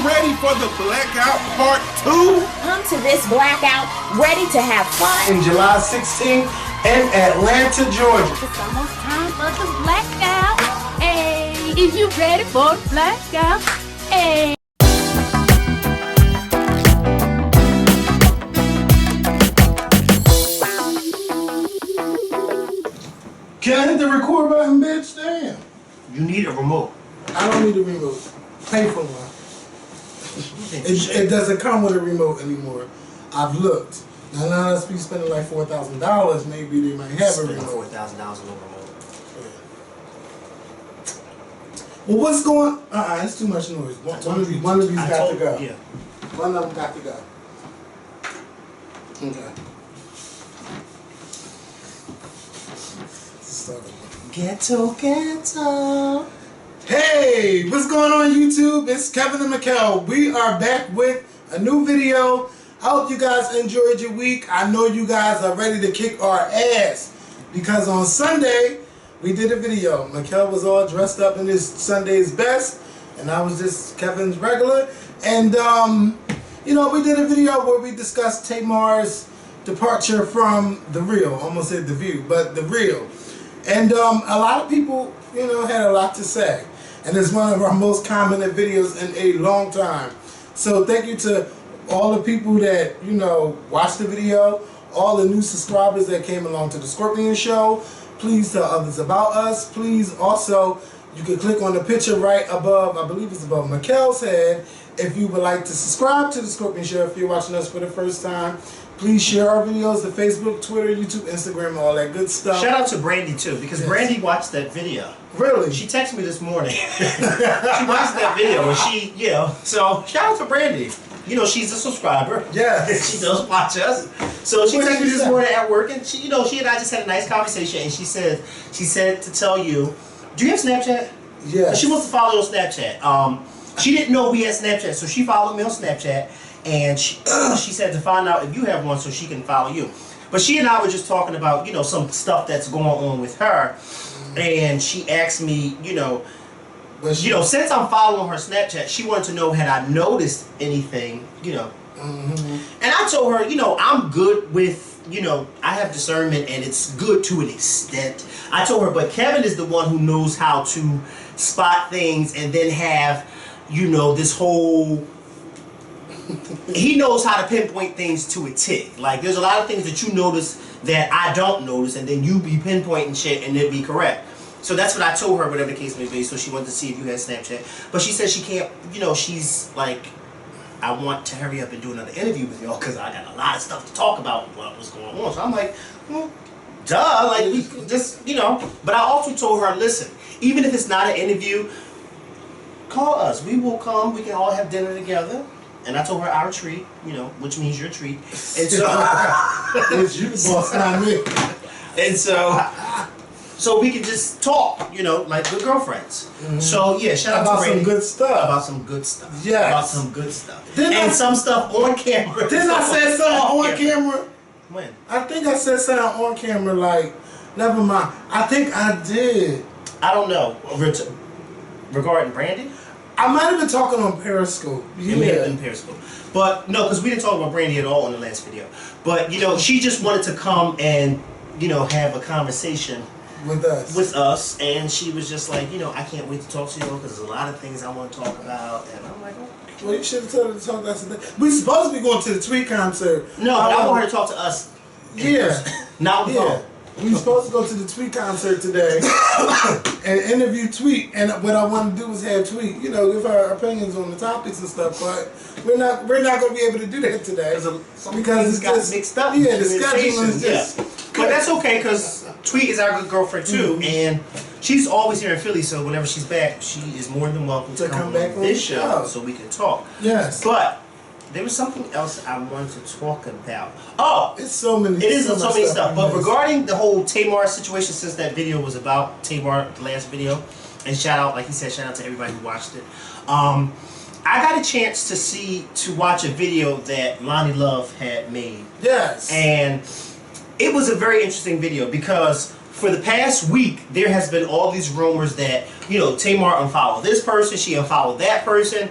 ready for the Blackout Part 2? Come to this blackout ready to have fun. In July 16th in Atlanta, Georgia. It's almost time for the blackout. Hey, is you ready for the blackout? Hey. Can I hit the record button, bitch? Damn. You need a remote. I don't need a remote. Pay for one. It doesn't come with a remote anymore. I've looked. Now let's be spending like $4,000. Maybe they might have a remote. $4,000 on a remote. Well, what's going? It's too much noise. One of these got to go. Yeah. One of them got to go. Okay. Ghetto. Hey, what's going on YouTube? It's Kevin and Mikkel. We are back with a new video. I hope you guys enjoyed your week. I know you guys are ready to kick our ass because on Sunday we did a video. Mikkel was all dressed up in his Sunday's best and I was just Kevin's regular. And you know, we did a video where we discussed Tamar's departure from The Real. Almost said The View, but The Real. And a lot of people, you know, had a lot to say. And it's one of our most commented videos in a long time. So thank you to all the people that, you know, watched the video, all the new subscribers that came along to the Scorpion Show. Please tell others about us. Please also, you can click on the picture right above, I believe it's above Mikkel's head, if you would like to subscribe to the Scorpion Show if you're watching us for the first time. Please share our videos to Facebook, Twitter, YouTube, Instagram, all that good stuff. Shout out to Brandy too, because Brandy watched that video. Really? She texted me this morning. She watched that video and she, you know, so shout out to Brandy. You know, she's a subscriber. Yeah. She does watch us. So she texted me this morning at work and she, you know, she and I just had a nice conversation and she said to tell you, do you have Snapchat? Yeah. She wants to follow you on Snapchat. She didn't know we had Snapchat, so she followed me on Snapchat. And she said to find out if you have one so she can follow you. But she and I were just talking about, you know, some stuff that's going on with her. And she asked me, you know, since I'm following her Snapchat, she wanted to know had I noticed anything, you know. And I told her, you know, I'm good with, you know, I have discernment and it's good to an extent. I told her, but Kevin is the one who knows how to spot things and then have, you know, this whole... He knows how to pinpoint things to a tick. Like, there's a lot of things that you notice that I don't notice, and then you be pinpointing shit and it'd be correct. So that's what I told her, whatever the case may be. So she wanted to see if you had Snapchat. But she said she can't, you know, she's like, I want to hurry up and do another interview with y'all because I got a lot of stuff to talk about what was going on. So I'm like, well, duh, like, we just, you know. But I also told her, listen, even if it's not an interview, call us. We will come. We can all have dinner together. And I told her our treat, you know, which means your treat. And so it's you, boss, not me. And so we can just talk, you know, like good girlfriends. So yeah, shout out to Brady. Some good stuff. About some good stuff. Yes. About some good stuff. Some stuff on camera. Didn't I say something on camera? When? I think I said something on camera, like, never mind. I think I did. I don't know. Regarding Brandy? I might have been talking on Periscope. Yeah. It may have been Periscope. But no, because we didn't talk about Brandy at all in the last video. But, you know, she just wanted to come and, you know, have a conversation with us. And she was just like, you know, I can't wait to talk to you because there's a lot of things I want to talk about. And I'm like, oh. Well, you should have told her to talk to us today. We supposed to be going to the Tweet concert. No, but I want her to talk to us. Yeah. Not with phone. We were supposed to go to the Tweet concert today and interview Tweet, and what I want to do is have Tweet, you know, give her opinions on the topics and stuff. But we're not going to be able to do that today because it's just mixed up. Yeah, the schedule is just. But that's okay because Tweet is our good girlfriend too, and she's always here in Philly. So whenever she's back, she is more than welcome to come back on this show so we can talk. Yes, but. There was something else I wanted to talk about. Oh! It's so many. It is so many stuff. But regarding the whole Tamar situation, since that video was about Tamar, the last video, and shout out, like he said, shout out to everybody who watched it. I got a chance to watch a video that Lonnie Love had made. Yes. And it was a very interesting video because for the past week, there has been all these rumors that, you know, Tamar unfollowed this person, she unfollowed that person.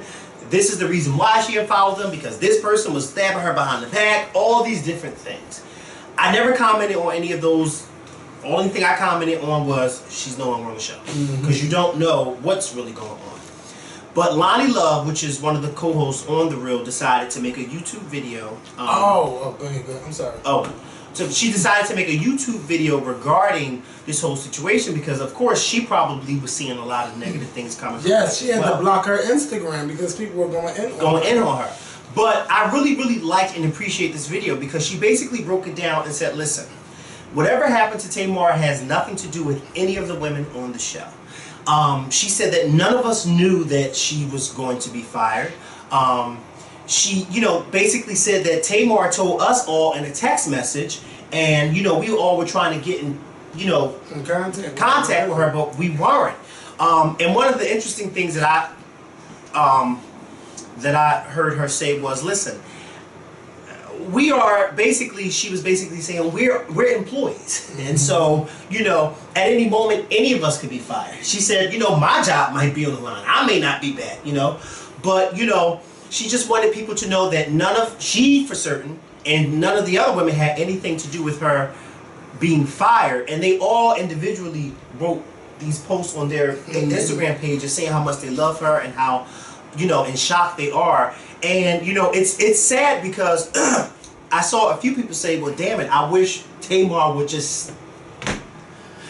this is the reason why she unfollowed them, because this person was stabbing her behind the back, all these different things. I never commented on any of those. Only thing I commented on was she's no longer on the show, because you don't know what's really going on. But Lonnie Love, which is one of the co-hosts on The Real, decided to make a YouTube video. Go ahead. I'm sorry. So she decided to make a YouTube video regarding this whole situation, because of course she probably was seeing a lot of negative things coming from her. Yes, she had to block her Instagram because people were going in on her. But I really liked and appreciate this video, because she basically broke it down and said, listen, whatever happened to Tamar has nothing to do with any of the women on the show. She said that none of us knew that she was going to be fired. She, basically said that Tamar told us all in a text message, and, we all were trying to get in, contact with her, but we weren't. And one of the interesting things that I heard her say was, listen, we are basically, she was basically saying we're employees, and so at any moment any of us could be fired. She said, my job might be on the line, I may not be back, but she just wanted people to know that she for certain and none of the other women had anything to do with her being fired, and they all individually wrote these posts on their Instagram pages saying how much they love her and how in shock they are. And it's sad, because I saw a few people say, well, damn it, I wish Tamar would just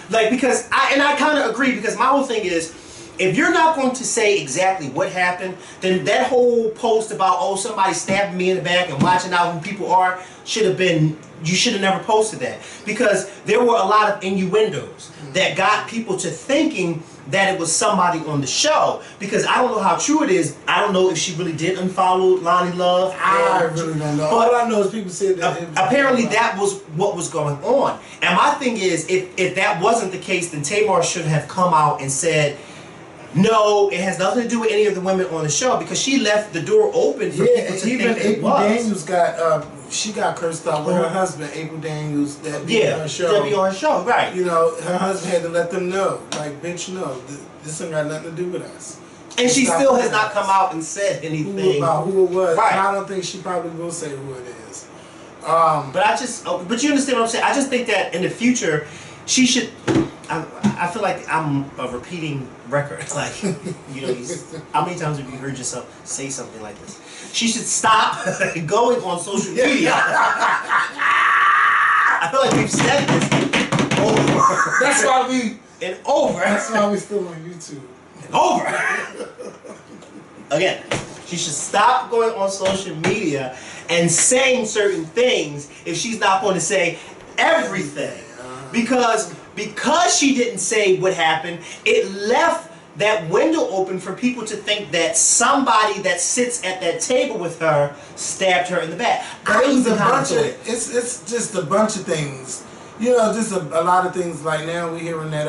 because I kind of agree, because my whole thing is, if you're not going to say exactly what happened, then that whole post about, oh, somebody stabbing me in the back and watching out who people are, you should have never posted that, because there were a lot of innuendos that got people to thinking that it was somebody on the show, because I don't know how true it is. I don't know if she really did unfollow Lonnie Love. I really don't know. All I know is people said that apparently that was what was going on. And my thing is, if that wasn't the case, then Tamar should have come out and said, no, it has nothing to do with any of the women on the show, because she left the door open for people to think that it was. Daniels she got cursed out with her husband, April Daniels, that be on her show. That be on her show, right. Her husband had to let them know, like, bitch, no, this ain't got nothing to do with us. And she still has not come out and said anything about who it was. Right. And I don't think she probably will say who it is. But you understand what I'm saying? I just think that in the future, she should. I feel like I'm a repeating record. Like, how many times have you heard yourself say something like this? She should stop going on social media. I feel like we've said this over. That's why we still on YouTube. And over. Again, she should stop going on social media and saying certain things if she's not going to say everything. Because she didn't say what happened, it left that window open for people to think that somebody that sits at that table with her stabbed her in the back. It's just a bunch of things. Just a lot of things. Like now we're hearing that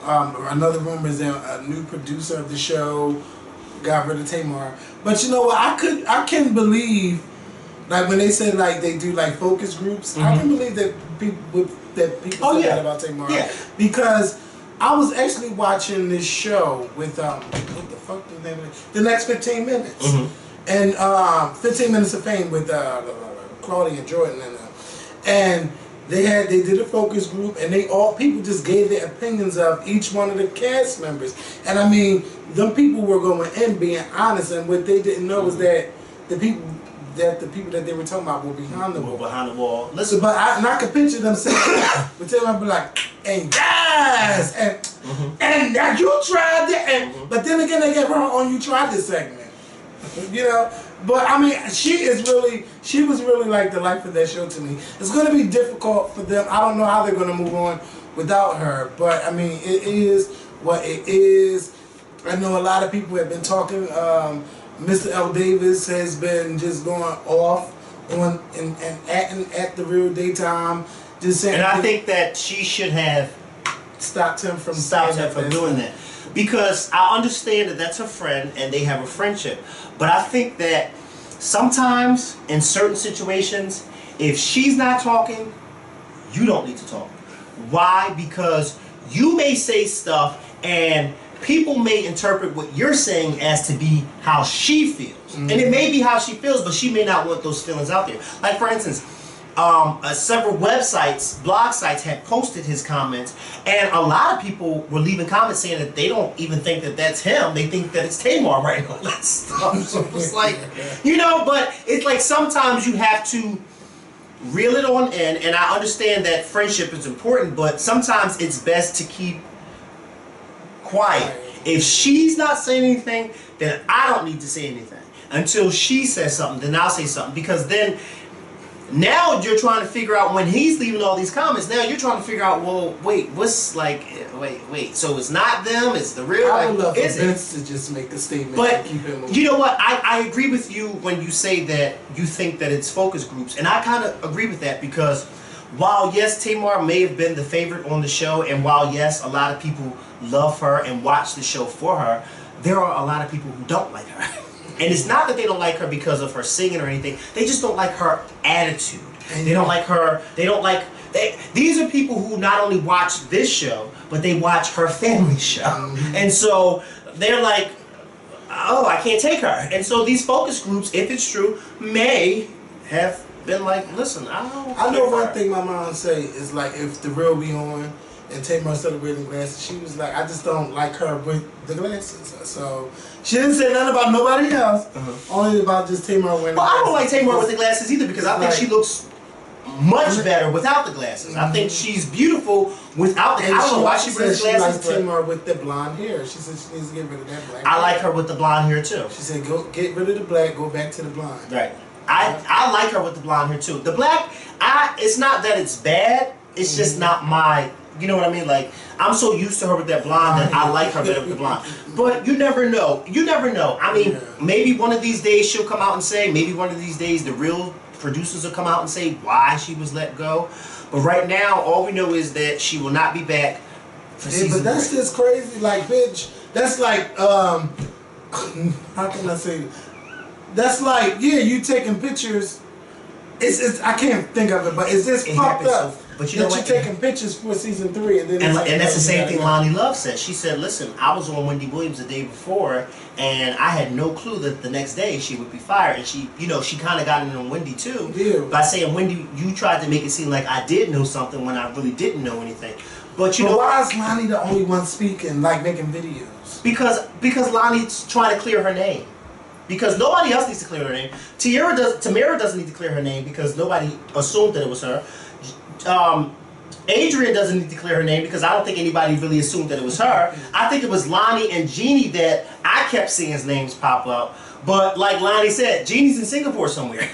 another rumor is that a new producer of the show got rid of Tamar. But you know what? I can believe, like when they say like they do like focus groups, I can believe that people said that about Tamar. Yeah. Because I was actually watching this show with what the fuck the name of it? The Next 15 Minutes. And 15 Minutes of Fame with Claudia and Jordan and they did a focus group, and people just gave their opinions of each one of the cast members. And I mean, them people were going in being honest, and what they didn't know was that the people that they were talking about were behind the wall. Behind the wall. Listen, I could picture them saying, but they would be like, and yes, and now you tried it, and but then again they get wrong on you tried this segment, But I mean, she was really like the life of that show to me. It's going to be difficult for them. I don't know how they're going to move on without her, but I mean, it is what it is. I know a lot of people have been talking. Mr. L. Davis has been just going off on and acting at the Real Daytime, just saying. And I think that she should have stopped him from doing that, because I understand that that's her friend and they have a friendship, but I think that sometimes in certain situations, if she's not talking, you don't need to talk. Why? Because you may say stuff and people may interpret what you're saying as to be how she feels. And it may be how she feels, but she may not want those feelings out there. Like, for instance, several websites, blog sites had posted his comments, and a lot of people were leaving comments saying that they don't even think that that's him. They think that it's Tamar writing all that stuff. So it's like, you know, but it's like sometimes you have to reel it on in, and I understand that friendship is important, but sometimes it's best to keep quiet. If she's not saying anything, then I don't need to say anything. Until she says something, then I'll say something. Because then, now you're trying to figure out, when he's leaving all these comments, now you're trying to figure out, well, wait, what's like, wait, so it's not them, it's the real, I would love for is Vince to just make a statement. But and keep him moving. you know what? I agree with you when you say that you think that it's focus groups, and I kind of agree with that, because while yes, Tamar may have been the favorite on the show, and while yes, a lot of people love her and watch the show for her, there are a lot of people who don't like her. And it's not that they don't like her because of her singing or anything. They just don't like her attitude. They don't like her. They don't like. These are people who not only watch this show, but they watch her family show. And so they're like, oh, I can't take her. And so these focus groups, if it's true, may have been like, listen, I know one thing my mom say is like, if the real be on and Tamar celebrating glasses, she was like, I just don't like her with the glasses. So she didn't say nothing about nobody else, only about just Tamar wearing. Well, I don't like Tamar with the glasses either, because I think she looks much better without the glasses. I think she's beautiful without the. I don't know why she wears glasses. She likes but Tamar with the blonde hair. She said she needs to get rid of that black. I like her with the blonde hair too. She said, go get rid of the black, go back to the blonde. Right. I like her with the blonde hair too. The black, it's not that it's bad. It's just not my. You know what I mean? Like, I'm so used to her with that blonde that I like her better with the blonde. But you never know. You never know. I mean, maybe one of these days she'll come out and say, maybe one of these days the real producers will come out and say why she was let go. But right now, all we know is that she will not be back for season 3. But that's just crazy. Like, bitch, that's like, how can I say? That's like, yeah, you taking pictures. It's I can't think of it, but it's just fucked up. But you know what? You're taking pictures for season 3, and then and that's the same thing Lonnie Love said. She said, "Listen, I was on Wendy Williams the day before, and I had no clue that the next day she would be fired." And she, you know, she kind of got in on Wendy too by saying, "Wendy, you tried to make it seem like I did know something when I really didn't know anything." But you know, why is Lonnie the only one speaking, like making videos? Because Lonnie's trying to clear her name. Because nobody else needs to clear her name. Tamara doesn't need to clear her name because nobody assumed that it was her. Adrian doesn't need to clear her name because I don't think anybody really assumed that it was her. I think it was Lonnie and Jeannie that I kept seeing his names pop up. But like Lonnie said, Jeannie's in Singapore somewhere.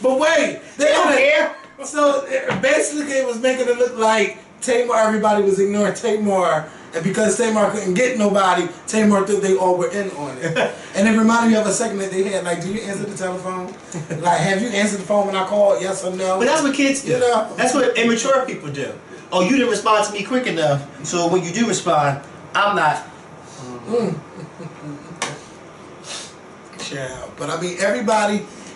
But wait, they don't care. So basically it was making it look like Tamar, everybody was ignoring Tamar. And because Tamar couldn't get nobody, Tamar thought they all were in on it. And it reminded me of a segment that they had, like, do you answer the telephone? Like, have you answered the phone when I called, yes or no? But that's what kids do. You know? That's what immature people do. Oh, you didn't respond to me quick enough, so when you do respond, I'm not. Yeah, but I mean,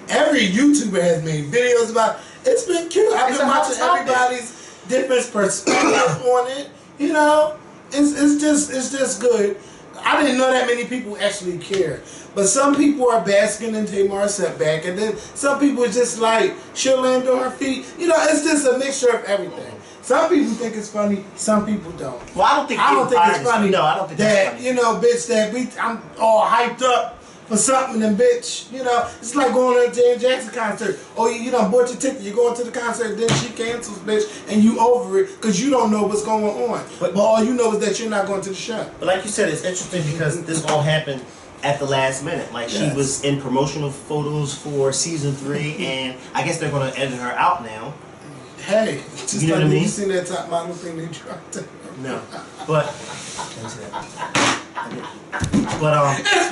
every YouTuber has made videos about it. It's been cute. I've been watching everybody's different perspectives on it. You know? It's just good. I didn't know that many people actually care. But some people are basking in Tamar's setback, and then some people are just like, she'll land on her feet. You know, it's just a mixture of everything. Some people think it's funny, some people don't. Well, I don't think it's funny. No, I don't think that's funny. You know, bitch, I'm all hyped up for something, and bitch, you know, it's like going to a Janet Jackson concert. Oh, you done bought your ticket, you're going to the concert, then she cancels, bitch, and you over it because you don't know what's going on. But all you know is that you're not going to the show. But like you said, it's interesting because this all happened at the last minute. Like, she was in promotional photos for season 3, and I guess they're going to edit her out now. Hey, just you know like what I mean? You seen that top model thing they tried to... No, but it's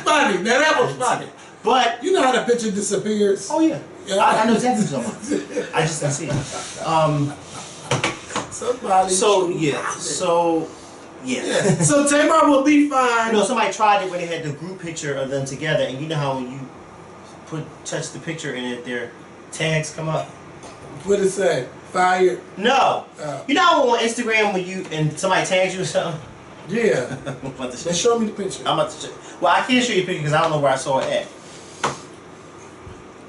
funny. Now that was funny. But you know how the picture disappears. Oh yeah, I know exactly what you're talking about. I just didn't see it. Somebody. So yeah. So Tamar will be fine. You know, somebody tried it when they had the group picture of them together, and you know how when you touch the picture and their tags come up. What it say? Fired? No. You know how on Instagram when you and somebody tags you or something? Yeah. Then show me the picture. I'm about to check. Well, I can't show you a picture because I don't know where I saw it at.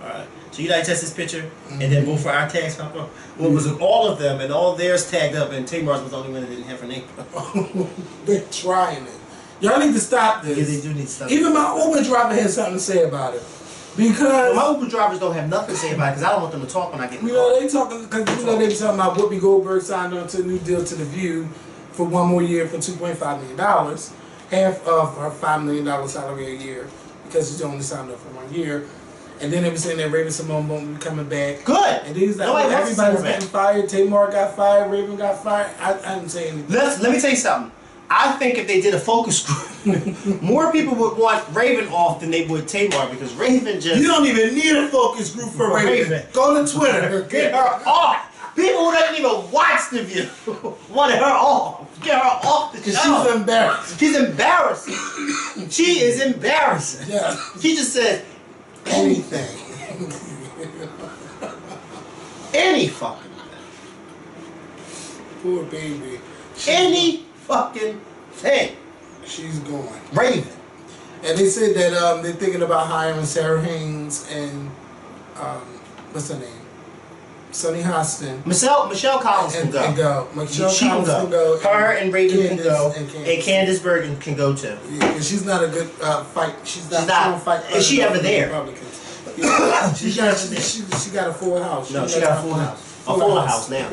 Alright. So you like test this picture and then both for our tags pop up? Well, it was all of them and all theirs tagged up and Tamar's was the only one that didn't have her name. They're trying it. Y'all need to stop this. Yeah, they do need to stop. Even my Uber driver had something to say about it. Because my Uber drivers don't have nothing to say about it because I don't want them to talk when I get in the you know, car. they talking because you know they be talking about Whoopi Goldberg signed on to a new deal to The View for 1 more year for $2.5 million, half of her $5 million salary a year because she's only signed up for 1 year. And then they were saying that Raven Simone won't be coming back. Good. And then he's like, oh, everybody's getting fired. Tamar got fired. Raven got fired. I didn't say anything. Let me tell you something. I think if they did a focus group, more people would want Raven off than they would Tamar because Raven just... You don't even need a focus group for Raven. Go to Twitter. Get her off. People who don't even watch The View want her off. Get her off the show. She's embarrassed. She's embarrassing. She is embarrassing. Yeah. She just said anything. Any fucking thing. Poor baby. Any fucking thing. She's going. Raven. And they said that they're thinking about hiring Sarah Haynes and what's her name? Sonny Hostin. Michelle Collins can go. Michelle She Collins can go. Her and Raven can go. And Candace Bergen can go too. Yeah, she's not a good fight. She's not. Fight. Is she ever there? Yeah. she got a full house. No, she got a full house. A full house now.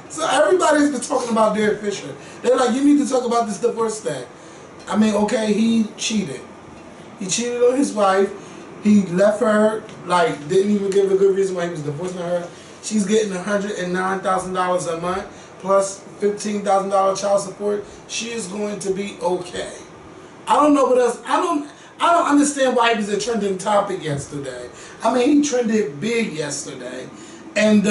So everybody's been talking about Derek Fisher. They're like, you need to talk about this divorce thing. I mean, okay, he cheated. He cheated on his wife. He left her, like, didn't even give a good reason why he was divorcing her. She's getting $109,000 a month plus $15,000 child support. She is going to be okay. I don't know what else. I don't understand why he was a trending topic yesterday. I mean, he trended big yesterday, and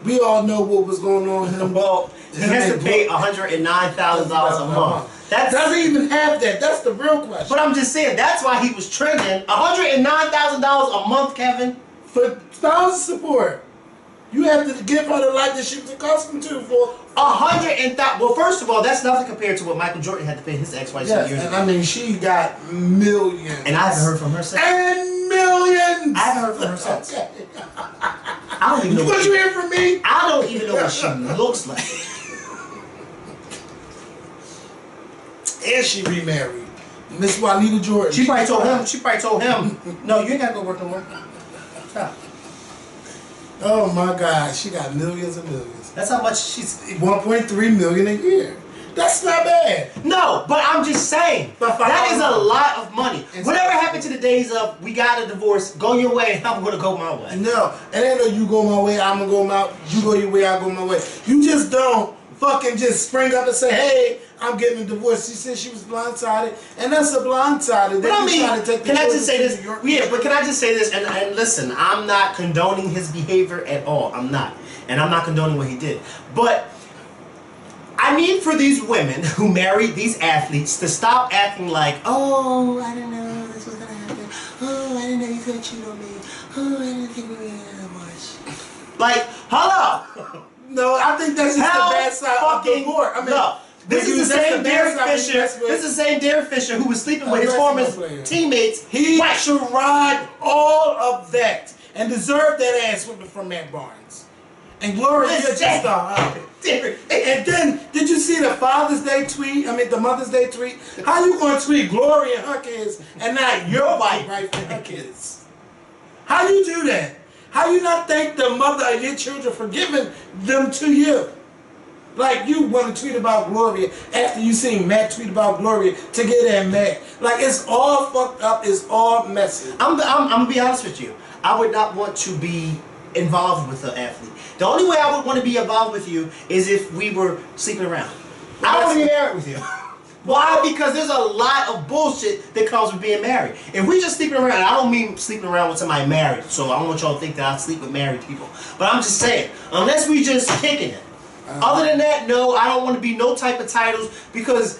we all know what was going on. Well, he has to pay $109,000 a month. That doesn't even have that. That's the real question. But I'm just saying, that's why he was trending. $109,000 a month, Kevin. For spousal support. You have to give her the life that she was accustomed to for Well, first of all, that's nothing compared to what Michael Jordan had to pay his ex-wife some years ago. I mean, she got millions. And I haven't heard from her since. And millions! I haven't heard from her since. Okay. I don't even know what you hear from me? I don't even know what she looks like. And she remarried. Miss Juanita Jordan. She probably told him, no, you ain't gotta go work no more. Stop. Oh my God, she got millions and millions. That's how much she's... 1.3 million a year. That's not bad. No, but I'm just saying, that is a lot of money. Whatever happened to the days of, we got a divorce, go your way, I'm gonna go my way. No, it ain't no you go my way, I'm gonna go my, you go your way, I go my way. You just don't fucking just spring up and say, hey, I'm getting a divorce. She said she was blindsided, and that's a blindsided. But I mean, can I just say this? Yeah, but can I just say this? And listen, I'm not condoning his behavior at all. I'm not. And I'm not condoning what he did. But I need for these women who marry these athletes to stop acting like, oh, I didn't know this was going to happen. Oh, I didn't know he was going to cheat on me. Oh, I didn't think we were going to have much. Like, hello. No, I think that's just the bad side of the court. I mean, no. This is the same Derek Fisher. This is the same Derek Fisher who was sleeping with his former teammates. He should ride all of that and deserve that ass whipping from Matt Barnes. And Gloria, you're just a And then, did you see the Father's Day tweet? I mean, the Mother's Day tweet. How you gonna tweet Gloria and her kids and not your wife and her kids? How you do that? How you not thank the mother of your children for giving them to you? Like you want to tweet about Gloria after you seen Matt tweet about Gloria to get at Matt. Like it's all fucked up. It's all messy. I'm gonna be honest with you. I would not want to be involved with an athlete. The only way I would want to be involved with you is if we were sleeping around. I don't want to be married with you. Why? Because there's a lot of bullshit that comes with being married. If we just sleeping around, I don't mean sleeping around with somebody married. So I don't want y'all to think that I sleep with married people. But I'm just saying, unless we just kicking it. Other than that, no, I don't want to be no type of titles because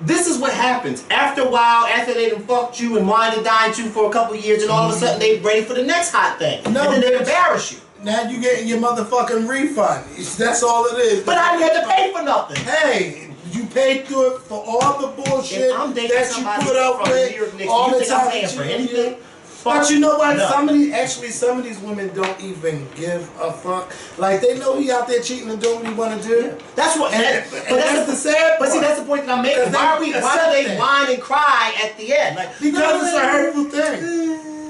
this is what happens. After a while, after they done fucked you and wined and dined you for a couple of years, and all of a sudden they ready for the next hot thing. No, and then they embarrass you. Now you getting your motherfucking refund. That's all it is. But I didn't have to pay for nothing. Hey, you paid through it for all the bullshit I'm that you put up with all the time. paying For anything? But you know what? No. Some of these women don't even give a fuck. Like they know he out there cheating and doing what he want to do. Yeah. That's what. And that's the sad part. But see, that's the point that I'm making. Why do they whine and cry at the end? Like, because it's a hurtful thing.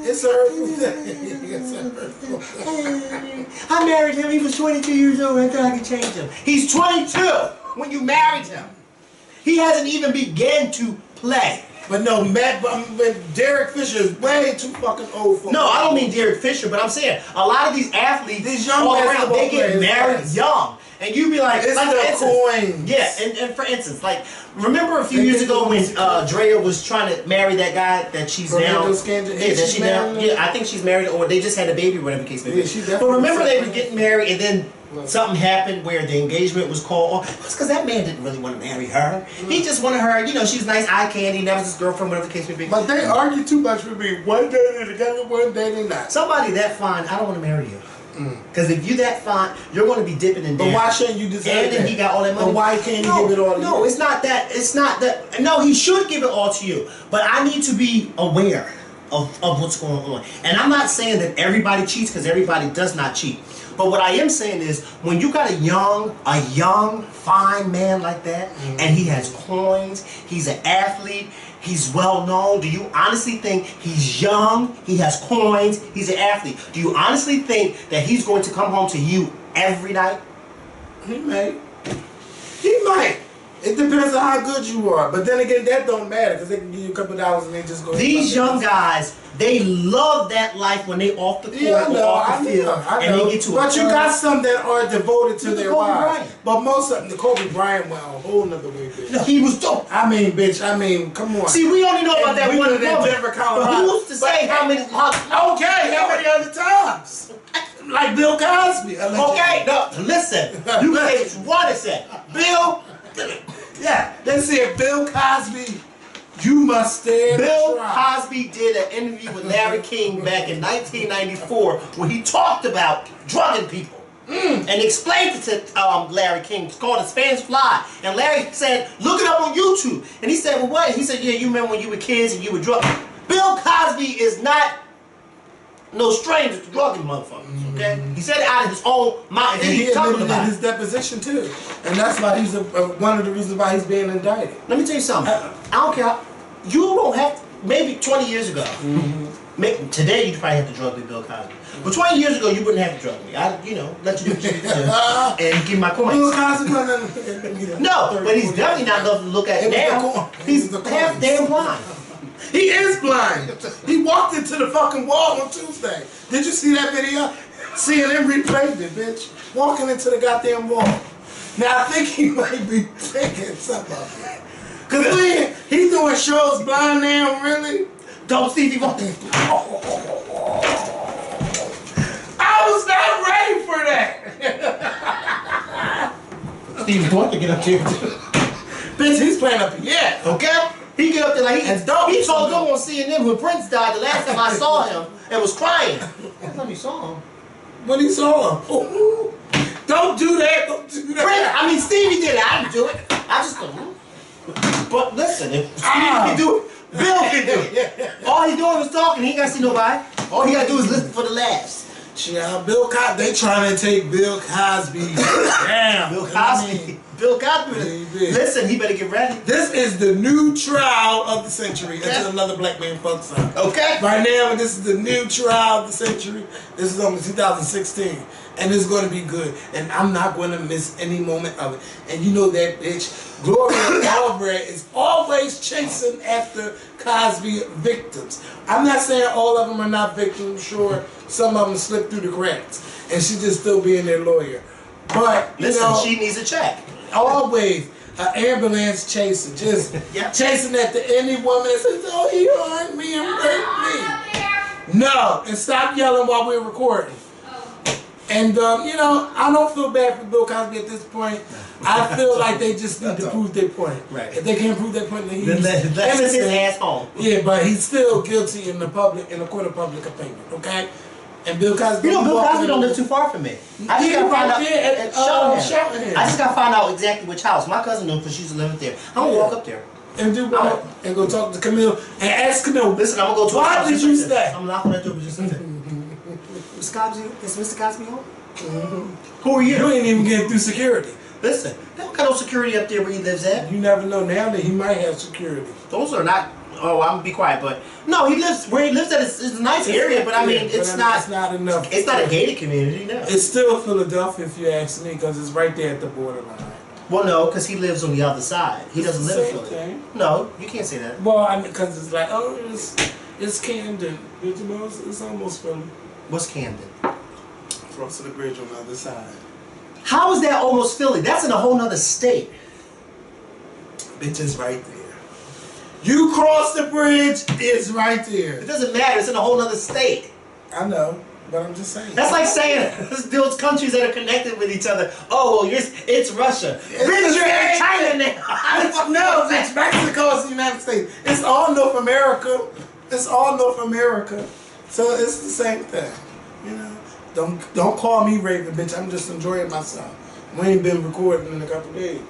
It's a hurtful thing. It's a hurtful thing. I married him. He was 22 years old. I thought I could change him. He's 22 when you married him. He hasn't even begun to play. But no, Derek Fisher is way too fucking old for. No, I don't mean Derek Fisher, but I'm saying a lot of these athletes, these young all around, they get players, married young. And you be like, it's the coins. Yeah, and for instance, like, remember a few years ago when Drea was trying to marry that guy that she's now... Yeah, I think she's married, or they just had a baby, whatever the case may be. Yeah, but remember they were getting married, and then something happened where the engagement was called off. It's because that man didn't really want to marry her. He just wanted her, you know, she was nice, eye candy, that was his girlfriend, whatever the case may be. But they argue too much with me. One day they're together, one day they're not. Somebody that fine, I don't want to marry you. Because if you that fine, you're going to be dipping and dancing. But why shouldn't you deserve that? And then he got all that money. But why can't he give it all to you? No, it's not that. It's not that. No, he should give it all to you. But I need to be aware of what's going on. And I'm not saying that everybody cheats, because everybody does not cheat. But what I am saying is, when you got a young, fine man like that, and he has coins, he's an athlete, he's well known. Do you honestly think he's young, he has coins, he's an athlete? Do you honestly think that he's going to come home to you every night? He may. He might. It depends on how good you are. But then again, that don't matter, because they can give you a couple $1 and they just go. These young guys, they love that life when they off the court or off the field, and they get to. But you got some that are devoted to their wives. Bryant. But most of them, the Kobe Bryant went a whole nother way, bitch. No, he was dope. I mean, bitch. I mean, come on. See, we only know about that one woman. Denver, Colorado. But who's to say how many? Okay, how many other times? Like Bill Cosby. Okay, no, listen. You can say what it said. Bill. Yeah, they said Bill Cosby, you must stand Bill Cosby did an interview with Larry King back in 1994 where he talked about drugging people. And explained it to Larry King. It's called A Spanish Fly. And Larry said, look it up on YouTube. And he said, well, what? He said, yeah, you remember when you were kids and you were drugged. Bill Cosby is not no stranger to drugging motherfuckers, okay? He said it out of his own mind. And he admitted in his deposition too. And that's why he's one of the reasons why he's being indicted. Let me tell you something. I don't care. You don't have to, maybe 20 years ago. Maybe, today you'd probably have to drug me, Bill Cosby. But 20 years ago you wouldn't have to drug me. I'd, you know, let you do what you do and give my coins. Bill Cosby, no, but he's definitely not enough to look at now. He's half damn blind. He is blind. He walked into the fucking wall on Tuesday. Did you see that video? CNN replayed it, bitch. Walking into the goddamn wall. Now I think he might be taking something of it. Cause he's doing shows blind now, really? Don't see if he walking. I was not ready for that. Stevie wants to get up here. Bitch, he's playing up here. Okay? He get up there like he told them on CNN when Prince died the last time I saw him and was crying. Last time you saw him. When he saw him. Oh, don't do that. Don't do that. Prince, I mean, Stevie did it. I didn't do it. I just go. But listen, if Stevie can do it, Bill can do it. All he doing was talking. He ain't got to see nobody. All he got to do is listen for the laughs. Yeah, Bill Cosby. They trying to take Bill Cosby down. Bill Cosby. Bill Cosby. Listen, he better get ready. This is the new trial of the century until another black man fucks up. Okay. Right now, this is the new trial of the century. This is only 2016. And it's going to be good. And I'm not going to miss any moment of it. And you know that bitch, Gloria Allred, is always chasing after Cosby victims. I'm not saying all of them are not victims. Sure, some of them slip through the cracks. And she just still being their lawyer. But, you listen, know, she needs a check. Always an ambulance chaser, just chasing after any woman that says, oh, he hurt me and raped me. No, and stop yelling while we're recording. And, you know, I don't feel bad for Bill Cosby at this point. I feel like they just need to prove their point. Right. If they can't prove their point, then Then let his ass home. Yeah, but he's still guilty in the court of public opinion. Okay. And Bill Cosby. You know, Bill Cosby don't live too far from me. I just got find out at Cheltenham. I just got to find out exactly which house. My cousin knows because she used to live there. I'm gonna walk up there. And do what? And go talk to Camille and ask Camille. Listen, I'm gonna go to why did you stay? I'm knocking at the door just a second. Mr. Cosby, is Mr. Cosby home? Who are you? You ain't even getting through security. Listen, they don't got no security up there where he lives at. You never know now that he might have security. Those are not. Oh, I'm gonna be quiet, but no, he lives where he lives at. It's a nice area, but I mean, it's not. It's not enough. It's not a gated community, no. It's still Philadelphia, if you ask me, because it's right there at the borderline. Well, no, because he lives on the other side. He doesn't live in Philly. No, you can't say that. Well, I mean, because it's like, oh, it's Camden. It's almost Philly. What's Camden? Cross to the bridge on the other side. How is that almost Philly? That's in a whole nother state. Bitch, it's right there. You cross the bridge, it's right there. It doesn't matter. It's in a whole nother state. I know, but I'm just saying. That's like saying those countries that are connected with each other. Oh, well, it's Russia. Bitch, you're in China now. No, bitch, Mexico is the United States. It's all North America. It's all North America. So it's the same thing. You know, don't call me Raven, bitch. I'm just enjoying myself. We ain't been recording in a couple days.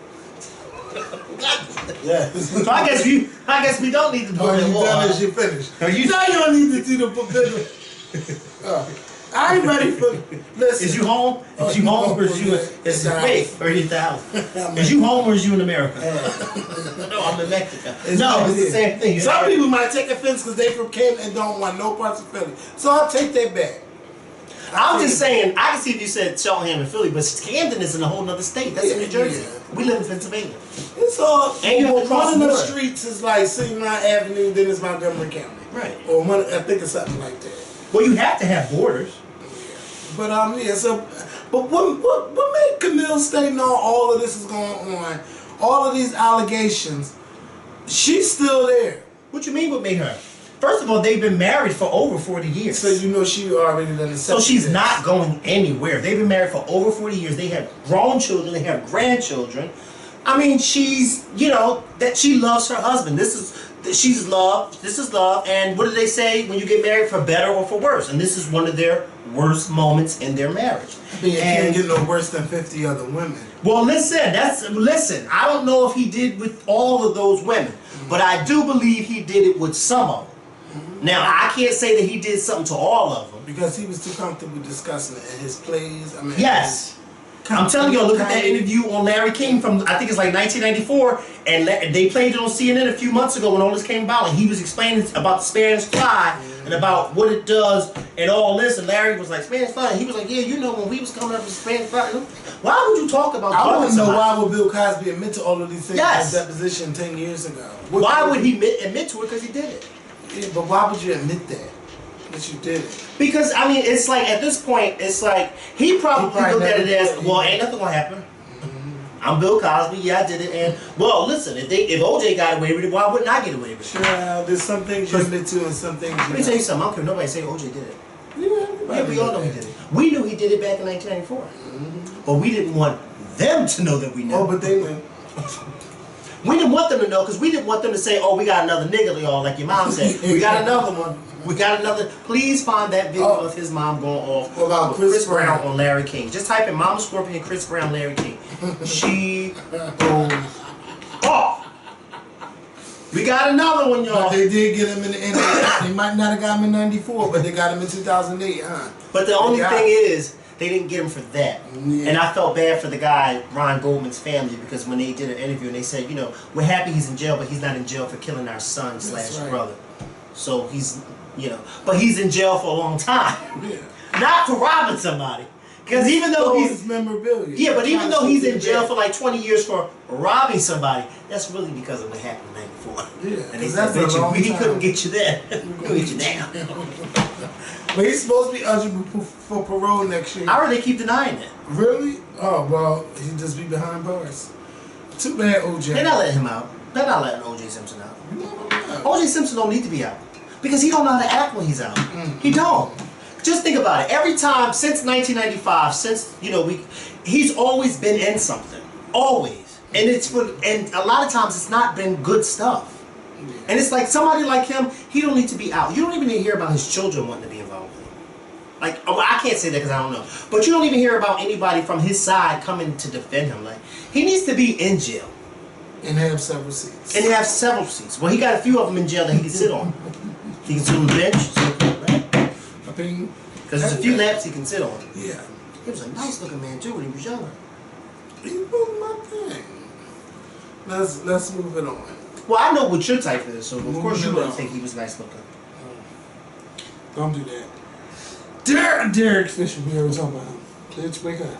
Yeah. So I guess we don't need to do it. You done as you finished. You know you don't need to do the fulfillment. I ain't ready for. Listen. Is you home? Is you home or is you? Wait, or is the house? Is you home or is you in America? No, I'm in Mexico. No, it's the same thing. Some people might take offense because they from Canada and don't want no parts of Philly. So I'll take that back. I'm just saying, I can see if you said Cheltenham and Philly, but Camden is in a whole other state. That's in New Jersey. Yeah. We live in Pennsylvania. It's all. And you have to cross one of the streets is like St. Avenue, then it's Montgomery County. Right. Or one, I think it's something like that. Well, you have to have borders. But yeah. So, but what made Camille stay? No, all of this is going on. All of these allegations. She's still there. What you mean? What made her? First of all, they've been married for over 40 years. So you know she already done accepted. So she's not going anywhere. They've been married for over 40 years. They have grown children. They have grandchildren. I mean, she's, you know, that she loves her husband. She's loved. This is love. And what do they say when you get married? For better or for worse? And this is one of their worst moments in their marriage. I mean, it can't get no worse than 50 other women. Well, listen. I don't know if he did with all of those women, but I do believe he did it with some of them. Now, I can't say that he did something to all of them. Because he was too comfortable discussing it in his plays. I mean, yes. I'm telling you, look at that interview on Larry King from, I think it's like 1994, and they played it on CNN a few months ago when all this came about, and he was explaining about the Spanish fly and about what it does and all this, and Larry was like, Spanish fly? And he was like, yeah, you know, when we was coming up with Spanish fly, why would you talk about I want to know why would Bill Cosby admit to all of these things in yes. his deposition 10 years ago? Why would he admit to it? Because he did it. Yeah, but why would you admit that you did it? Because, I mean, it's like, at this point, it's like, he probably looked at it as, well, ain't nothing gonna happen. I'm Bill Cosby, yeah, I did it, and, well, listen, if OJ got away with it, why wouldn't I get away with it? Sure, there's some things you admit to and some things you Let me tell you something, I don't care if nobody say OJ did it. Yeah, we all know he did it. We knew he did it back in 1994. But we didn't want them to know that we knew. Oh, but they knew. We didn't want them to know because we didn't want them to say, oh, we got another nigga, y'all, like your mom said. We got another one. We got another. Please find that video of his mom going off about Chris Brown on Larry King. Just type in Mama Scorpion, Chris Brown, Larry King. She goes off. We got another one, y'all. But they did get him in the end. They might not have got him in 94, but they got him in 2008, huh? But the only thing is, they didn't get him for that. Yeah. And I felt bad for the guy, Ron Goldman's family, because when they did an interview and they said, you know, we're happy he's in jail, but he's not in jail for killing our son / brother. So he's, you know, but he's in jail for a long time. Yeah. Not for robbing somebody. Because even though he's memorabilia. Yeah, but even though he's in jail for like 20 years for robbing somebody, that's really because of what happened in 94. Yeah. And they said, he couldn't get you there. We'll get you now. But he's supposed to be eligible for parole next year. I heard they keep denying it. Really? Oh, well, he'd just be behind bars. Too bad, OJ. They're not letting him out. They're not letting O.J. Simpson out. O.J. Simpson don't need to be out. Because he don't know how to act when he's out. He don't. Just think about it. Every time since 1995, since, you know, he's always been in something. Always. And and a lot of times it's not been good stuff. And it's like somebody like him, he don't need to be out. You don't even hear about his children wanting to be involved with him. Like, well, I can't say that because I don't know. But you don't even hear about anybody from his side coming to defend him. Like, he needs to be in jail. And have several seats. And have several seats. Well, he got a few of them in jail that he can sit on. He can sit on the bench. I think... Because there's a few laps he can sit on. Yeah. He was a nice looking man too when he was younger. He was my thing. Let's move it on. Well, I know what your type is, so of course you wouldn't think he was nice looking. Don't do that. Derek Fisher, we already talking about him. Let's wake up.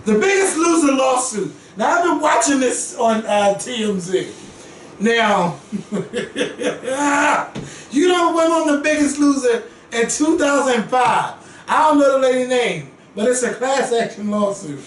The Biggest Loser lawsuit. Now, I've been watching this on TMZ. Now, you know, went on The Biggest Loser in 2005. I don't know the lady's name, but it's a class action lawsuit.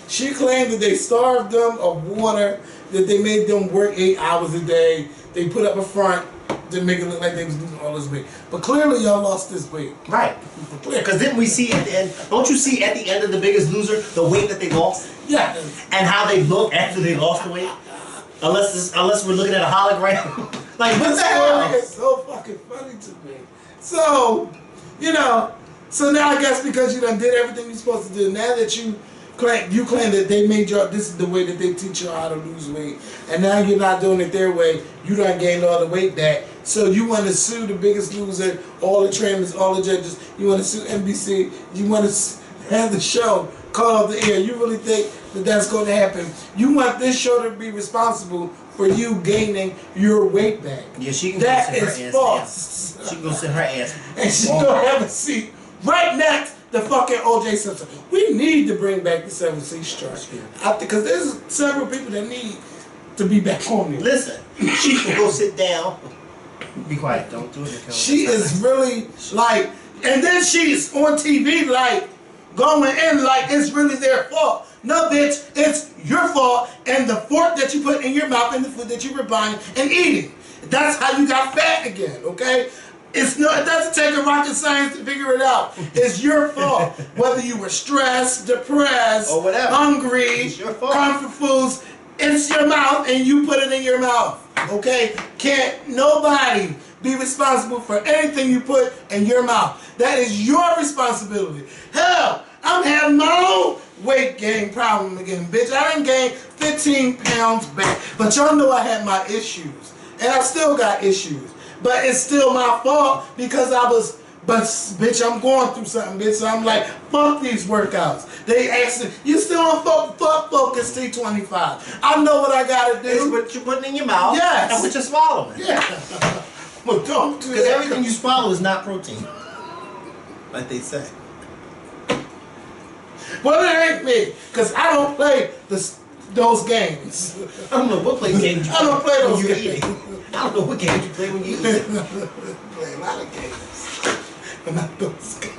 She claimed that they starved them of water, that they made them work 8 hours a day. They put up a front to make it look like they was losing all this weight. But clearly y'all lost this weight. Right. Because didn't we see at the end, don't you see at the end of The Biggest Loser, the weight that they lost? Yeah. And how they look after they lost the weight? Unless we're looking at a hologram. Like, what the hell? It's so fucking funny to me. So, you know, so now I guess because you done did everything you're supposed to do, now that you claim that they made y'all, this is the way that they teach y'all how to lose weight, and now you're not doing it their way, you done gained all the weight back, so you want to sue The Biggest Loser, all the trainers, all the judges, you want to sue NBC, you want to have the show call off the air. You really think that that's going to happen? You want this show to be responsible for you gaining your weight back. Yeah, she can that go sit her is ass false. down. She can go sit her ass And she's going to have a seat right next to fucking O.J. Simpson. We need to bring back the 7C strike. Because there's several people that need to be back on there. Listen, she can go sit down. Be quiet. Don't do it. She is really like, and then she's on TV like, going in like it's really their fault. No, bitch, it's your fault and the fork that you put in your mouth and the food that you were buying and eating. That's how you got fat again, okay? It doesn't take a rocket science to figure it out. It's your fault. Whether you were stressed, depressed, or whatever, hungry, it's your fault. comfort foods, it's your mouth and you put it in your mouth, okay? Can't nobody be responsible for anything you put in your mouth. That is your responsibility. Hell, I'm having my own weight gain problem again, bitch. I done gained 15 pounds back. But y'all know I had my issues. And I still got issues. But it's still my fault because but bitch, I'm going through something, bitch. So I'm like, fuck these workouts. They asked me, you still on fuck Focus T25. I know what I gotta do. It's what you're putting in your mouth. Yes. And what you're swallowing. Yeah. Well, don't do that. Because everything you swallow is not protein. Like they say. Well, it ain't me, because I don't play those games. I don't know what games you play. I don't play those when games. you're eating. I don't know what games you play when you're eating. Play a lot of games, but not those games.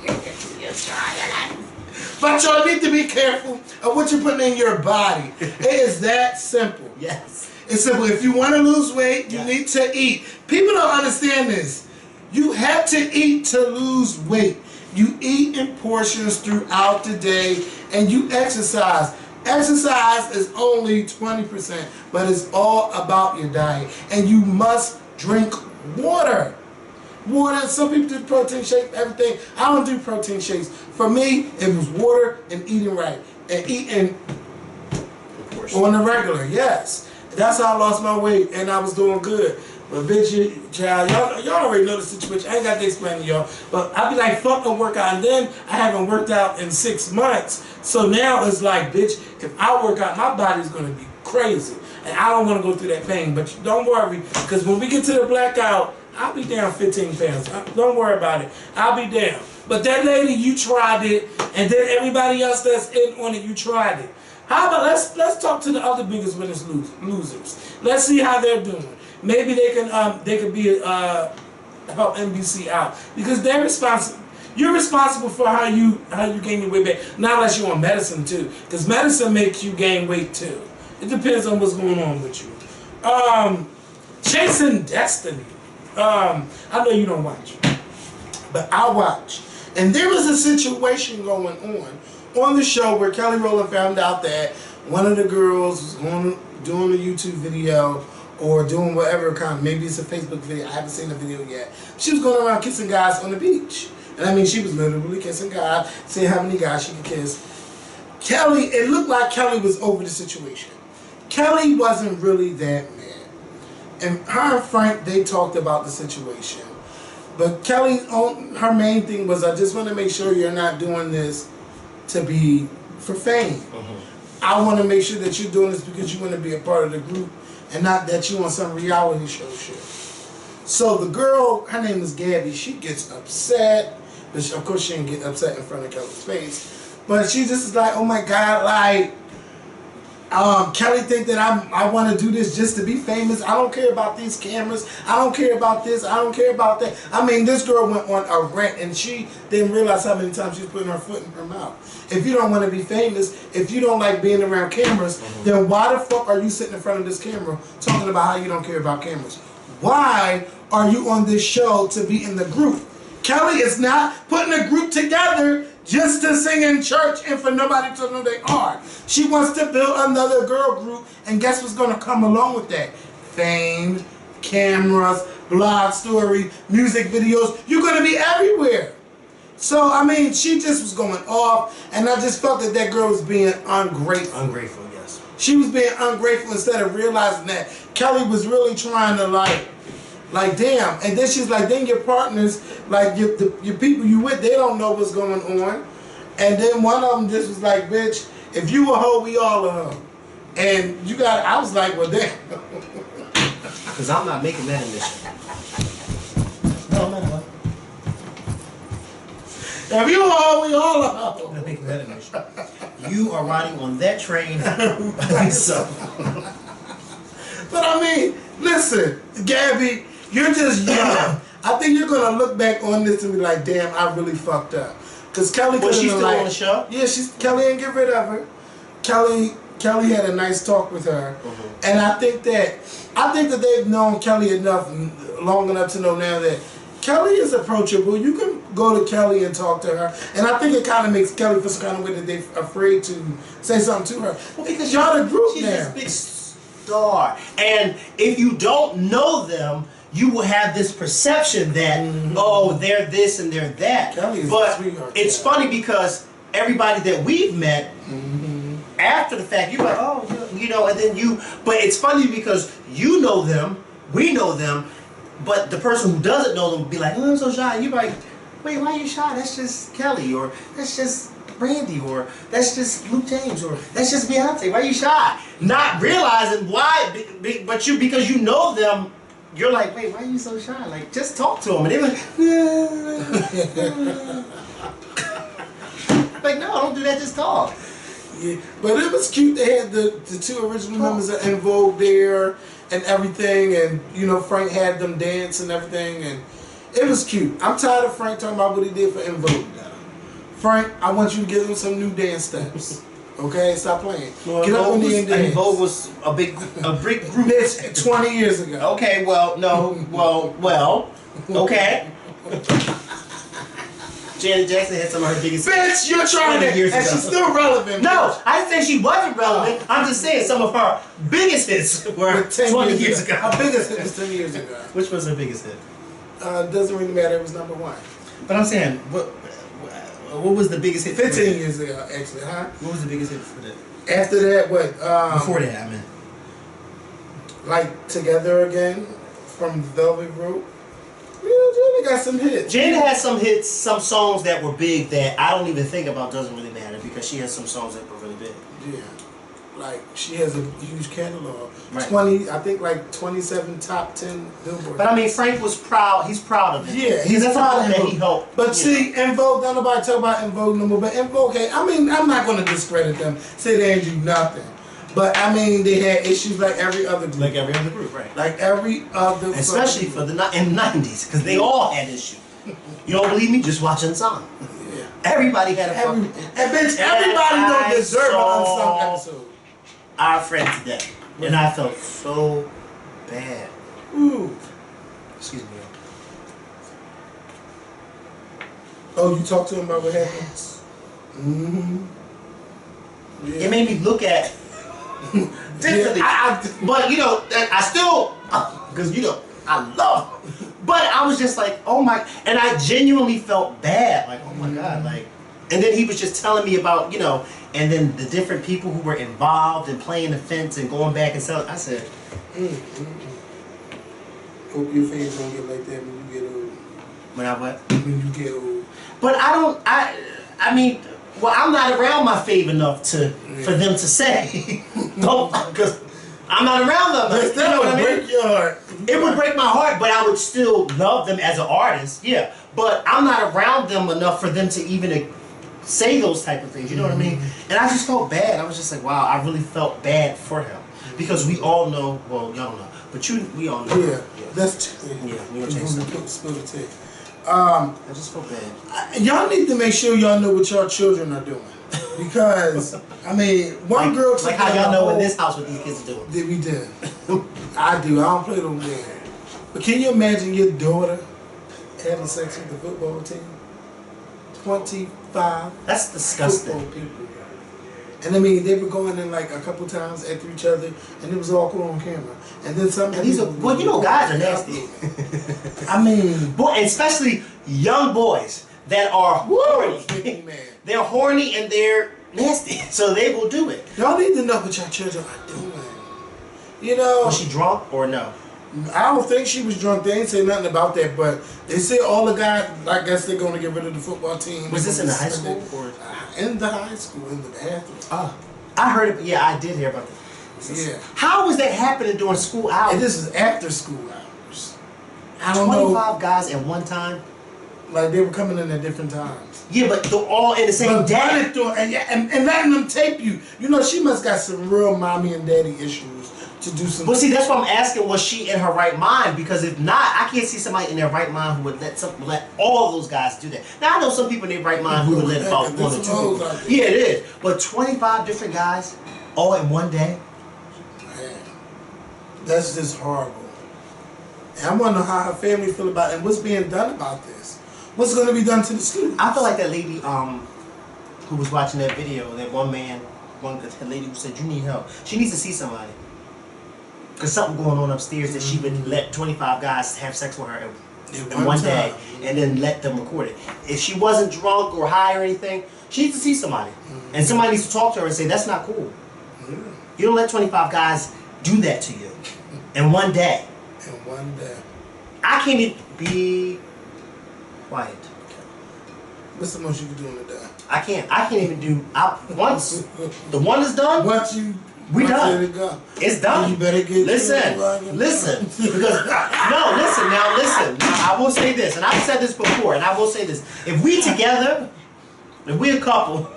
But y'all need to be careful of what you're putting in your body. It is that simple. Yes. It's simple. If you want to lose weight, you need to eat. People don't understand this. You have to eat to lose weight. You eat in portions throughout the day, and you exercise. Exercise is only 20%, but it's all about your diet. And you must drink water. Water, some people do protein shakes, everything. I don't do protein shakes. For me, it was water and eating right. And eating on the regular, yes. That's how I lost my weight, and I was doing good. But bitch, child, y'all already know the situation. I ain't got to explain to y'all. But I be like, fuck a workout. And then I haven't worked out in 6 months. So now it's like, bitch, if I work out, my body's going to be crazy. And I don't want to go through that pain. But don't worry, because when we get to the blackout, I'll be down 15 pounds. Don't worry about it. I'll be down. But that lady, you tried it. And then everybody else that's in on it, you tried it. How about, let's talk to the other biggest winners losers. Let's see how they're doing. Maybe they could be help NBC out, because they're responsible. You're responsible for how you gain your weight back. Not unless you're on medicine too, because medicine makes you gain weight too. It depends on what's going on with you. Chasing Destiny. I know you don't watch, but I watch. And there was a situation going on the show where Kelly Rowland found out that one of the girls was doing a YouTube video or doing whatever kind. Maybe it's a Facebook video. I haven't seen the video yet. She was going around kissing guys on the beach. And I mean, she was literally kissing guys, seeing how many guys she could kiss. Kelly, it looked like Kelly was over the situation. Kelly wasn't really that mad. And her and Frank, they talked about the situation. But Kelly, her main thing was, I just want to make sure you're not doing this to be for fame. I want to make sure that you're doing this because you want to be a part of the group and not that you want some reality show shit. So the girl, her name is Gabby, she gets upset. But of course she didn't get upset in front of Kelly's face. But she just is like, oh my God, like, Kelly think that I want to do this just to be famous. I don't care about these cameras. I don't care about this. I don't care about that. I mean, this girl went on a rant and she didn't realize how many times she was putting her foot in her mouth. If you don't want to be famous, if you don't like being around cameras, then why the fuck are you sitting in front of this camera talking about how you don't care about cameras? Why are you on this show to be in the group? Kelly is not putting a group together just to sing in church and for nobody to know they are. She wants to build another girl group, and guess what's going to come along with that? Fame, cameras, blog story, music videos. You're going to be everywhere. So, I mean, she just was going off, and I just felt that that girl was being ungrateful. Ungrateful, yes. She was being ungrateful instead of realizing that Kelly was really trying to, like, damn. And then she's like, then your partners, like your people you with, they don't know what's going on. And then one of them just was like, bitch, if you a hoe, we all a hoe. And you got, I was like, well, damn. Because I'm not making that initiative. No, I'm not. If you a hoe, we all a hoe. I'm not making that initiative. You are riding on that train. So. But I mean, listen, Gabby, you're just young. I think you're gonna look back on this and be like, damn, I really fucked up. Cause Kelly was she still like, on the show? Yeah, Kelly didn't get rid of her. Kelly had a nice talk with her, and I think that they've known Kelly long enough to know now that Kelly is approachable. You can go to Kelly and talk to her, and I think it kind of makes Kelly feel some kind of way that they're afraid to say something to her. Well, because y'all the group she's now. This big star, and if you don't know them, you will have this perception that oh, they're this and they're that. Kelly is but a sweetheart, it's funny because everybody that we've met after the fact, you're like, oh, you know, and then you. But it's funny because you know them, we know them, but the person who doesn't know them will be like, oh, I'm so shy. You're like, wait, why are you shy? That's just Kelly, or that's just Brandy, or that's just Luke James, or that's just Beyonce. Why are you shy? Not realizing why, but because you know them. You're like, wait, why are you so shy? Like, just talk to them. And they're like, like, no, don't do that, just talk. Yeah, but it was cute. They had the two original members of En Vogue there and everything. And, you know, Frank had them dance and everything. And it was cute. I'm tired of Frank talking about what he did for En Vogue now. Frank, I want you to give him some new dance steps. Okay, stop playing. Well, get up on the end dance. Vogue was a big group. It's 20 years ago. Okay, well, no, well, okay. Janet Jackson had some of her biggest hits. Bitch, you're trying to, and she's still relevant. No, I didn't say she wasn't relevant. I'm just saying some of her biggest hits were 20 years ago. Her biggest hit was 10 years ago. Which was her biggest hit? Doesn't really matter. It was #1. But I'm saying, what was the biggest hit? 15 years ago, actually, huh? What was the biggest hit for that? After that, what? Before that, I mean. Like Together Again from Velvet Rope. Yeah, Janet got some hits. Janet had some hits, some songs that were big that I don't even think about. Doesn't really matter because she has some songs that were really big. Yeah. Like, she has a huge catalog. Right. I think like 27 top 10 Billboard. But I mean, Frank was proud. He's proud of it. Yeah, he's proud of that it. He helped. But see, En Vogue, don't nobody talk about En Vogue no more. But En Vogue, I mean, I'm not going to discredit them. Say they didn't do nothing. But I mean, they had issues like every other group. Like every other group, right? Like every other. Especially for in the 90s, because they all had issues. You don't believe me? Just watch Unsung. Yeah. Everybody had a fucking. And bitch, everybody don't deserve an Unsung episode. Our friend today, and I felt so bad. Ooh. Excuse me. Oh, you talked to him about what happened? Yeah. It made me look at differently. But you know, I still, because you know, I love him. But I was just like, oh my, and I genuinely felt bad, like, oh my God, like, and then he was just telling me about, you know, and then the different people who were involved in playing the fence and going back and selling. I said, Hope your face don't get like that when you get old. when I what? When you get old. But I mean, well, I'm not around my fave enough for them to say, no, because I'm not around them. But that would break your heart. It would break my heart, but I would still love them as an artist, yeah. But I'm not around them enough for them to even say those type of things, you know what I mean? And I just felt bad. I was just like, wow, I really felt bad for him. Because we all know, well, y'all don't know, but we all know. Yeah, that's yeah, we gonna change something. Spill the tea. I just feel bad. Y'all need to make sure y'all know what your children are doing. Because, I mean, one girl took like how y'all know in this house what these kids are doing. Did we do? I do. I don't play them games. But can you imagine your daughter having sex with the football team? 25 That's disgusting. football people. And I mean, they were going in like a couple times after each other, and it was all cool on camera. And then some. And these are, well, you know, guys are nasty. I mean, boy, especially young boys that are horny. They're horny and they're nasty, so they will do it. Y'all need to know what your children are doing. You know. Was she drunk or no? I don't think she was drunk. They ain't say nothing about that, but they said all the guys, I guess they're going to get rid of the football team. Was this in the high school? Or? In the high school, in the bathroom. Oh, I heard it. Yeah, I did hear about that. Yeah. How was that happening during school hours? And this is after school hours. I don't know. 25 guys at one time? Like they were coming in at different times. Yeah, but they're all in the same day. And letting them tape you. You know, she must got some real mommy and daddy issues to do some. Well, see, that's why I'm asking, was she in her right mind? Because if not, I can't see somebody in their right mind who would let all those guys do that. Now, I know some people in their right mind who would let about one or two. Yeah, it is. But 25 different guys all in one day? Man, that's just horrible. And I want to know how her family feel about it and what's being done about this. What's going to be done to the students? I feel like that lady who was watching that video, that one lady who said, you need help. She needs to see somebody. Because something going on upstairs that she would let 25 guys have sex with her in one day and then let them record it. If she wasn't drunk or high or anything, she needs to see somebody. And somebody needs to talk to her and say, that's not cool. You don't let 25 guys do that to you in one day. In one day. I can't even be quiet. What's the most you can do in a day? I can't even do, once the one is done, we done. It's done. You better get listen. Because listen. I will say this, and I've said this before, and I will say this: if we together, if we a couple,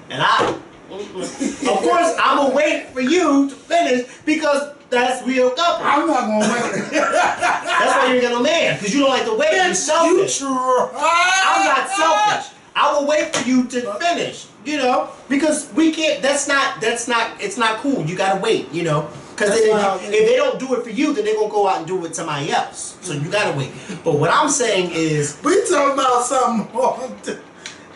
and of course, I'm gonna wait for you to finish because that's we a couple. I'm not gonna wait. That's why you're gonna man, because you don't like to wait. You're selfish. I'm not selfish. I will wait for you to finish, you know, because we can't, it's not cool. You gotta wait, you know, because if they don't do it for you, then they're gonna go out and do it with somebody else. So you gotta wait. But what I'm saying is, we talking about something more.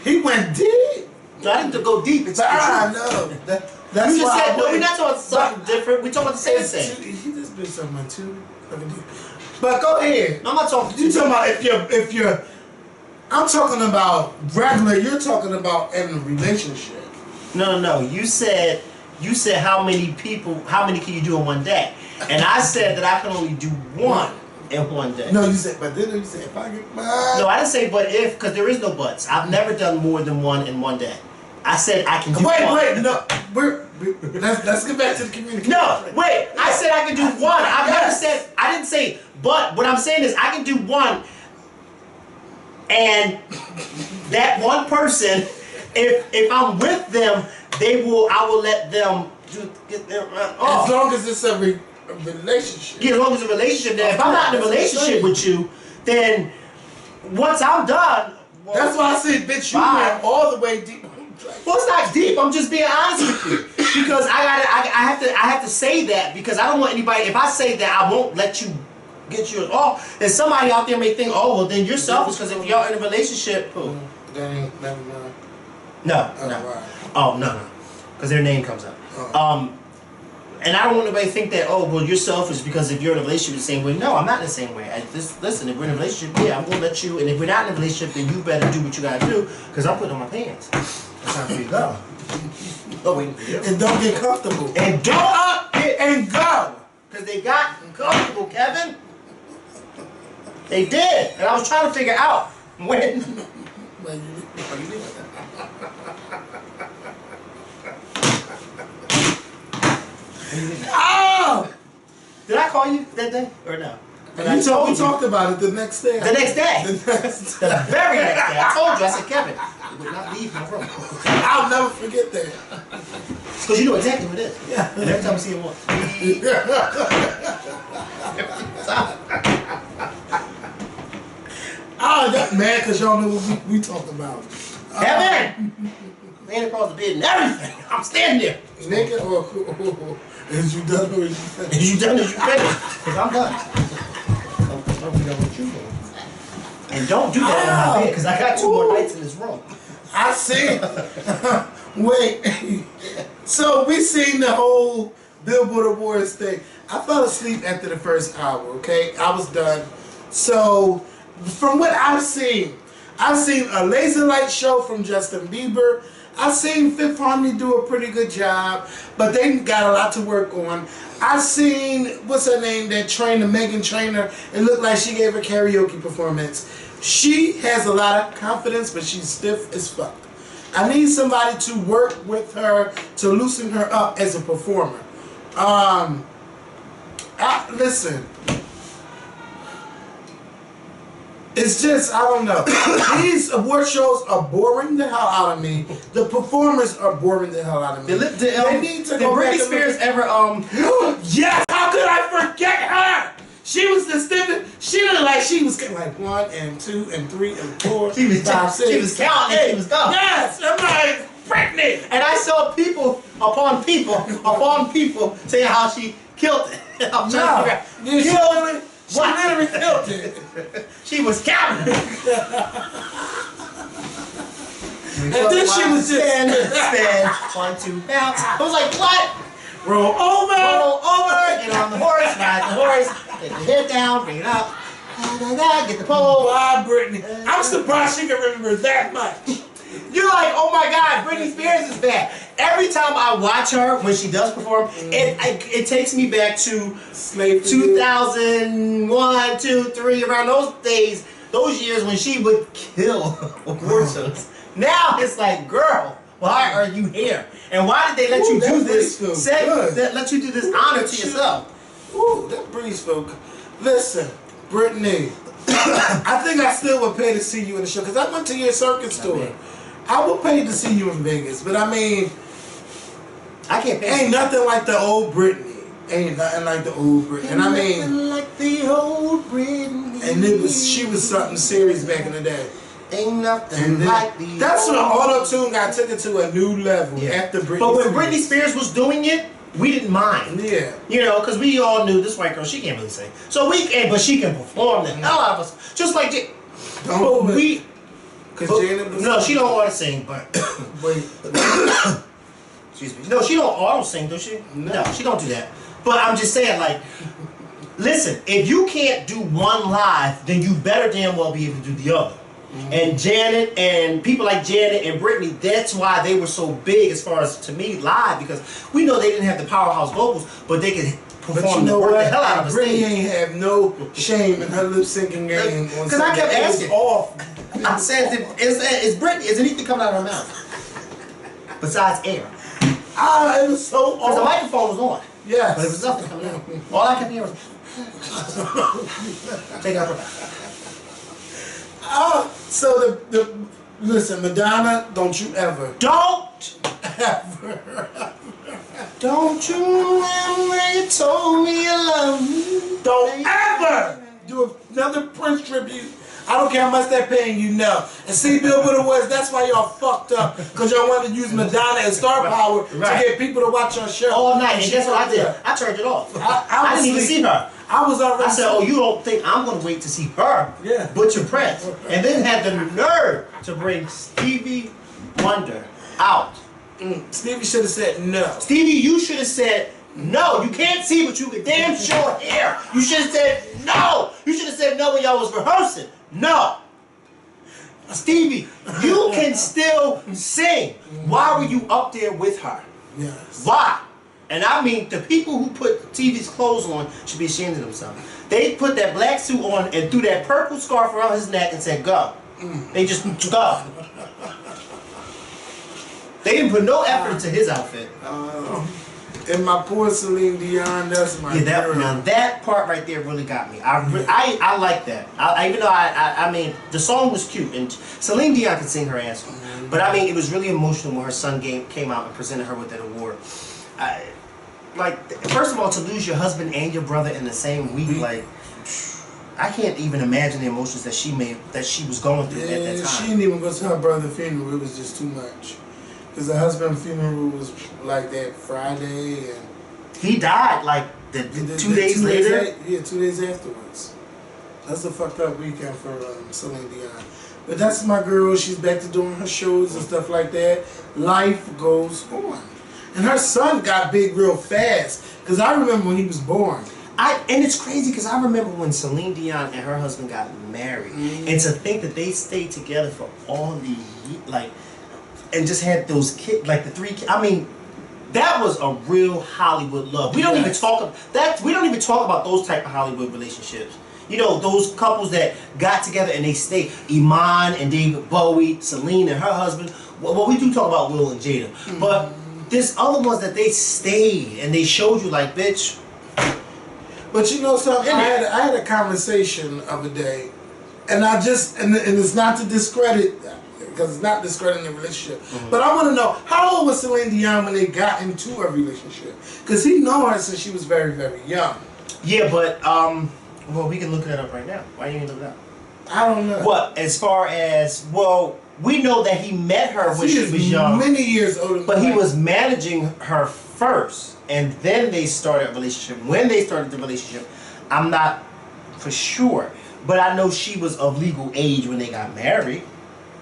He went deep. So I didn't go deep. It's I know. That's you just why said, no, we're not talking about something different. We're talking about the same thing. He just been talking about too. But go ahead. No, I'm not talking. You talking about if you're. I'm talking about regular. You're talking about in a relationship. No. You said how many can you do in one day? And I said that I can only do one in one day. No, you said, but then you said if I get mine. No, I didn't say but if, because there is no buts. I've never done more than one in one day. I said I can do one. Wait, no. Let's get back to the communication. No, wait. I said I can do one. I didn't say but. What I'm saying is I can do one. And that one person, if I'm with them, I will let them get their off. As long as it's a relationship. Yeah, as long as it's a relationship. Then if I'm not in a relationship with you, then once I'm done. Well, that's why I said, bitch, you went all the way deep. Well, it's not deep. I'm just being honest with you because I have to say that because I don't want anybody. If I say that, I won't let you. Get you off. And somebody out there may think, oh, well, then you're selfish because if you're in a relationship, that ain't never mind. No. Right. Oh, no. Because their name comes up. And I don't want anybody to think that, oh, well, you're selfish because if you're in a relationship the same way. No, I'm not in the same way. Listen, if we're in a relationship, yeah, I'm going to let you. And if we're not in a relationship, then you better do what you got to do because I'm putting on my pants. It's time for you to go. And don't get comfortable. And don't up it and go. Because they got comfortable, Kevin. They did. And I was trying to figure out when. Oh! Did I call you that day or no? We talked about it the next day. The next day. The very next day. I told you. I said, Kevin, you would not leave my room. I'll never forget that. Because you know exactly what it is. Yeah. And every time I see him once. I got mad because y'all know what we talked about. Kevin! Laying across the bed and everything. I'm standing there. Naked or is you done or is you finished? Is you done or is you finished? Because I'm done. Don't be done what you doing. And don't do that in my bed because I got 2 more nights in this room. I see. Wait. So we seen the whole Billboard Awards thing. I fell asleep after the first hour, okay? I was done. So from what I've seen a laser light show from Justin Bieber. I've seen Fifth Harmony do a pretty good job, but they got a lot to work on. I've seen, what's her name, that trainer, Megan Trainor. It looked like she gave a karaoke performance. She has a lot of confidence, but she's stiff as fuck. I need somebody to work with her to loosen her up as a performer. Listen. It's just, I don't know. These award shows are boring the hell out of me. The performers are boring the hell out of me. They need to go back. Did Britney Spears ever, Yes! How could I forget her? She was the stiffest. She looked like she was like 1 and 2 and 3 and 4. She was 5, 6, she was counting and she was going. Yes! I'm like, Britney! And I saw people upon people saying how she killed it. I'm trying to figure out. She literally killed it. She was counting. And then she was just stand 1, 2 bounce. I was like, what? roll over, get on the horse, ride the horse, get the head down, bring it up, get the pole. Why, Britney? I'm surprised she can remember that much. You're like, oh my God, Britney Spears is back. Every time I watch her when she does perform, it takes me back to 2001, 2, 3, around those days, those years when she would kill award shows. Now it's like, girl, why are you here? And why did they let you do this? Let you do this honor to yourself. Ooh, that breeze folk. Listen, Britney, I think I still would pay to see you in the show because I went to your circus tour. I would pay to see you in Vegas, but I mean, I can't pay. Ain't nothing like the old Britney. Ain't nothing like the old Britney. And I mean, like the old Britney. And she was something serious back in the day. Ain't nothing like the that's when auto-tune got taken to a new level after Britney. But when Britney Spears was doing it, we didn't mind. Yeah. You know, because we all knew this white girl, she can't really sing. So but she can perform the hell out of us. Just like no, she don't want to sing, but wait. Excuse me. No, she don't auto sing, does she? No, she don't do that. But I'm just saying, like, listen, if you can't do one live, then you better damn well be able to do the other. And Janet and people like Janet and Britney, that's why they were so big as far as, to me, live, because we know they didn't have the powerhouse vocals, but they could perform the hell out of the Britney stage. ain't have no shame in her lip syncing game. Because I kept asking, I said, is Britney, is anything coming out of her mouth besides air? Ah, it was so Because the microphone was on. Yes. But there was nothing coming out. All I kept hearing was take out her. So listen, Madonna, don't you ever. Don't you ever told me you love me. Don't ever do another Prince tribute. I don't care how much they're paying you now. And see, Billboard Awards, that's why y'all fucked up. Because y'all wanted to use Madonna and star power to get people to watch your show. All night. And guess what I did? I turned it off. I didn't even see her. I was already. I said, oh, you don't think I'm going to wait to see her? Yeah. Butcher Prince. And then had the nerve to bring Stevie Wonder out. Stevie should have said no. Stevie, you should have said, No, you can't see, but you can damn sure hear. You should have said no. You should have said no when y'all was rehearsing. No. Stevie, you can still sing. Why were you up there with her? Yes. Why? And I mean, the people who put TV's clothes on should be ashamed of themselves. They put that black suit on and threw that purple scarf around his neck and said, go. They just go. They didn't put no effort into his outfit. And my poor Celine Dion, that's my girl. Now that part right there really got me. I like that. Even though I mean, the song was cute and Celine Dion could sing her ass off. But I mean, it was really emotional when her son came out and presented her with that award. Like, first of all, to lose your husband and your brother in the same week, like, I can't even imagine the emotions that she was going through at that time. She didn't even go to her brother's funeral. It was just too much. Because her husband's funeral was like that Friday, and he died like 2 days later. 2 days afterwards. That's a fucked up weekend for Celine Dion. But that's my girl. She's back to doing her shows and stuff like that. Life goes on. And her son got big real fast. Because I remember when he was born. And it's crazy because I remember when Celine Dion and her husband got married. And to think that they stayed together for all the years, like, and just had those kids, like the 3 kids. I mean, that was a real Hollywood love. We don't even talk about that. We don't even talk about those type of Hollywood relationships. You know, those couples that got together and they stayed. Iman and David Bowie, Celine and her husband. Well, we do talk about Will and Jada. But there's other ones that they stayed and they showed you like, bitch. But you know something? I had a conversation of a day, and I just and it's not to discredit, because it's not discrediting the relationship. But I want to know, how old was Celine Dion when they got into a relationship? Because he known her since she was very, very young. Yeah, but well, we can look that up right now. Why didn't you look it up? I don't know. What, as far as, well, we know that he met her when she was young. Many years older than But he was managing her first, and then they started a relationship. When they started the relationship, I'm not for sure. But I know she was of legal age when they got married.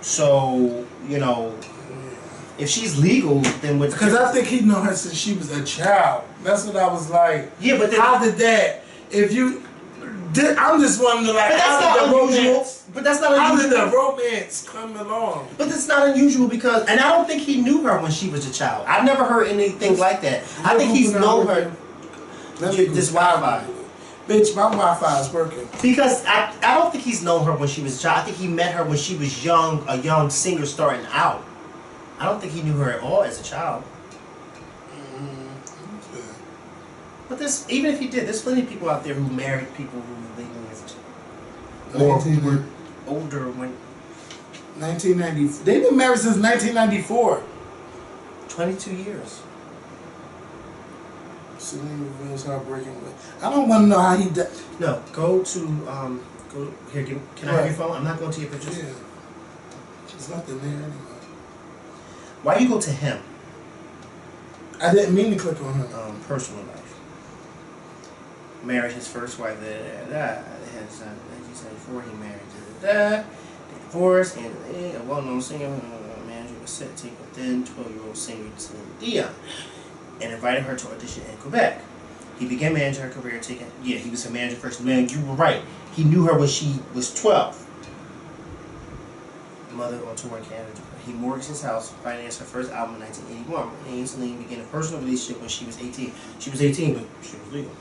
So, you know, if she's legal, then what? Because I think he known her since she was a child. That's what I was like. Yeah, but then, how did that? If you, I'm just wondering, like, but that's not unusual. But that's not unusual. How did the romance come along? But that's not unusual because, and I don't think he knew her when she was a child. I've never heard anything like that. I think he's known her. This Wi-Fi. Bitch, my Wi-Fi is working. Because I don't think he's known her when she was a child. I think he met her when she was young, a young singer starting out. I don't think he knew her at all as a child. Okay. But there's, even if he did, there's plenty of people out there who married people who were legally as a child. Or who were older when... 1994. They've been married since 1994. 22 years. Celine reveals heartbreaking. I don't want to know how he died. No, go to, go here, can I have your phone? I'm not going to your pictures. Yeah. There's nothing there anyway. Why you go to him? I didn't mean to click on him. Personal life. Married his first wife, had a son in 1974, he married, they divorced, and a well-known singer, manager was set to take a then 12-year-old singer, Celine Dion, and invited her to audition in Quebec. He began managing her career, he was her manager first. Man, you were right. He knew her when she was 12. Mother on tour in Canada. He mortgaged his house, financed her first album in 1981. He and Celine began a personal relationship when she was 18. She was 18, but she was legal.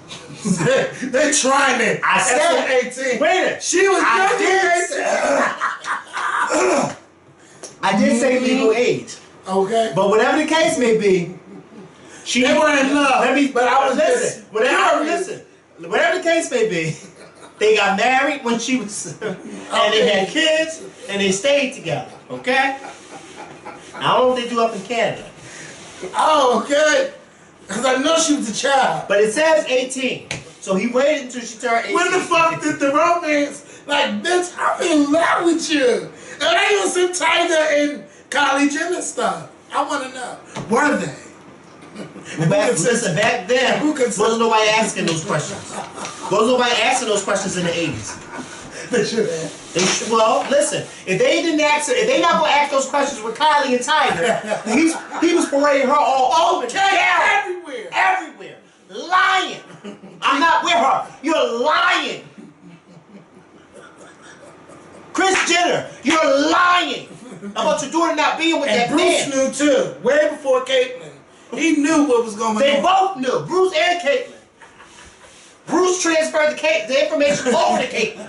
They're trying it. I said 18. Wait a minute. She was I did say legal age. Okay. But whatever the case may be, they were in love. But I was whatever the case may be, they got married when she was, and they had kids, and they stayed together. Okay. I don't know what they do up in Canada. Oh, okay. Because I know she was a child. But it says 18. So he waited until she turned 18. When the fuck did the romance? Like, bitch, I'm in love with you. And I ain't some Tiger and Kylie Jenner stuff. I want to know. Were they? Listen, back then, wasn't nobody asking those questions. Wasn't nobody asking those questions in the 80s. They should have. Well, listen, if they didn't ask, if they not gonna ask those questions with Kylie and Tiger, he was parading her all over, everywhere. lying. I'm not with her. You're lying. Kris Jenner, you're lying about your daughter not being with that man. And Bruce knew too, way before Caitlyn. He knew what was going on. They both knew, Bruce and Caitlyn. Bruce transferred the information over to Caitlyn.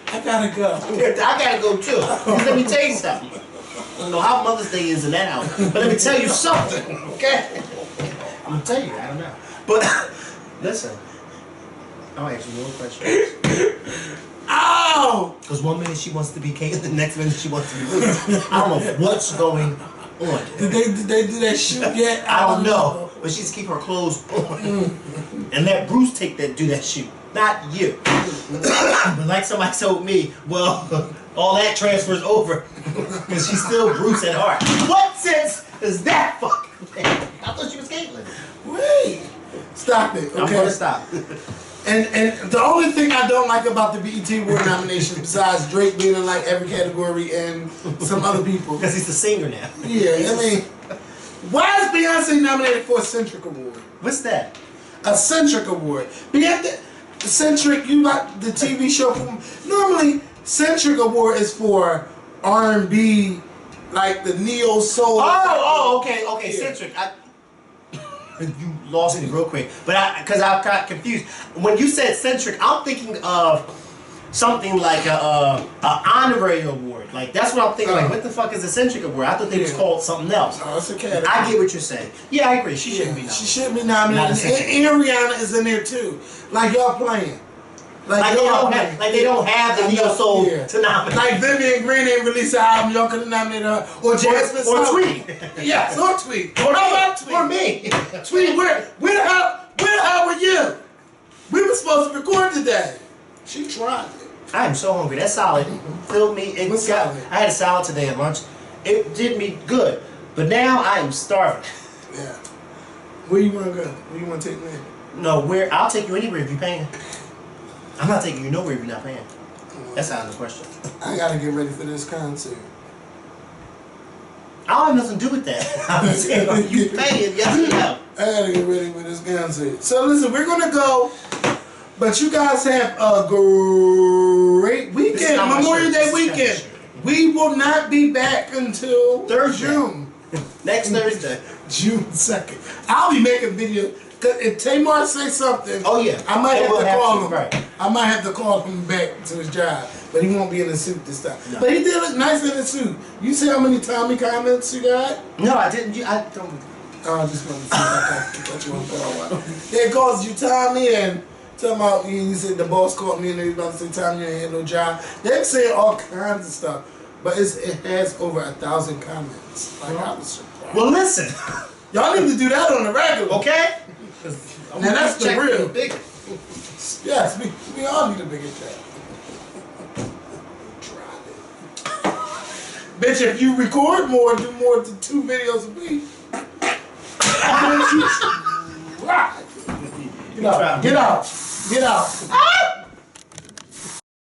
I gotta go. I gotta go too. Let me tell you something. I don't know how Mother's Day is in that house, but let me tell you something, okay? I'm gonna tell you, I don't know. But listen, I'll ask you one question. Ow! Because one minute she wants to be Caitlyn, the next minute she wants to be Bruce. I don't know what's going on. Did they do that shoot yet? I don't know, but she's keep her clothes on and let Bruce do that shoot, not you. But like somebody told me, well, all that transfers over because she's still Bruce at heart. What sense does that fucking make? I thought she was Caitlyn. Wait, stop it. Okay, I'm gonna stop. And the only thing I don't like about the BET Award nominations, besides Drake being in like every category and some other people, Because he's the singer now. Yeah, I mean, why is Beyonce nominated for a Centric Award? What's that? A Centric Award. Beyonce, Centric, you got the TV show. Normally, Centric Award is for R&B, like the neo soul. Okay, Yeah. Centric. You lost me real quick, but because I got confused. When you said Centric, I'm thinking of something like a honorary award. Like that's what I'm thinking. Like what the fuck is a Centric Award? I thought they was called something else. Oh, it's a category. I get what you're saying. Yeah, I agree. She shouldn't be nominated. She shouldn't be nominated. And Rihanna is in there too. Like y'all playing. Like they don't have the neo soul to nominate. Like Vivian Green ain't released an album, y'all could have nominated her. Or Jasmine or Tweet. Yes, or Tweet. Or how about Tweet? Or me. Tweet, where the hell were you? We were supposed to record today. She tried it. I am so hungry. That salad filled me. What salad? I had a salad today at lunch. It did me good. But now I am starving. Yeah. Where you want to go? Where you want to take me? No, I'll take you anywhere if you're paying. I'm not taking you nowhere if you're not paying. That's out of the question. I gotta get ready for this concert. I don't have nothing to do with that. I'm saying, are you paying? Yes or no? I gotta get ready for this concert. So listen, we're gonna go, but you guys have a great weekend, Memorial Day weekend. We will not be back until Thursday. June. Next Thursday. June 2nd. I'll be making videos. Cause if Tamar say something, oh yeah, I might have to call him. Right. I might have to call him back to his job, but he won't be in the suit this time. No. But he did look nice in the suit. You see how many Tommy comments you got? No, I didn't. I don't. Oh, I just wanted to see if I got you on call. It calls you Tommy and talking about you said the boss called me and they was about to say Tommy you ain't had no job. They're saying all kinds of stuff, but it has over 1,000 comments. Like I was surprised. Well, listen, y'all need to do that on the regular, okay? Now that's the real. Big. Yes, we all need a bigger check. Bitch, if you record more, do more than 2 videos a week. Get out. Get out. Get out.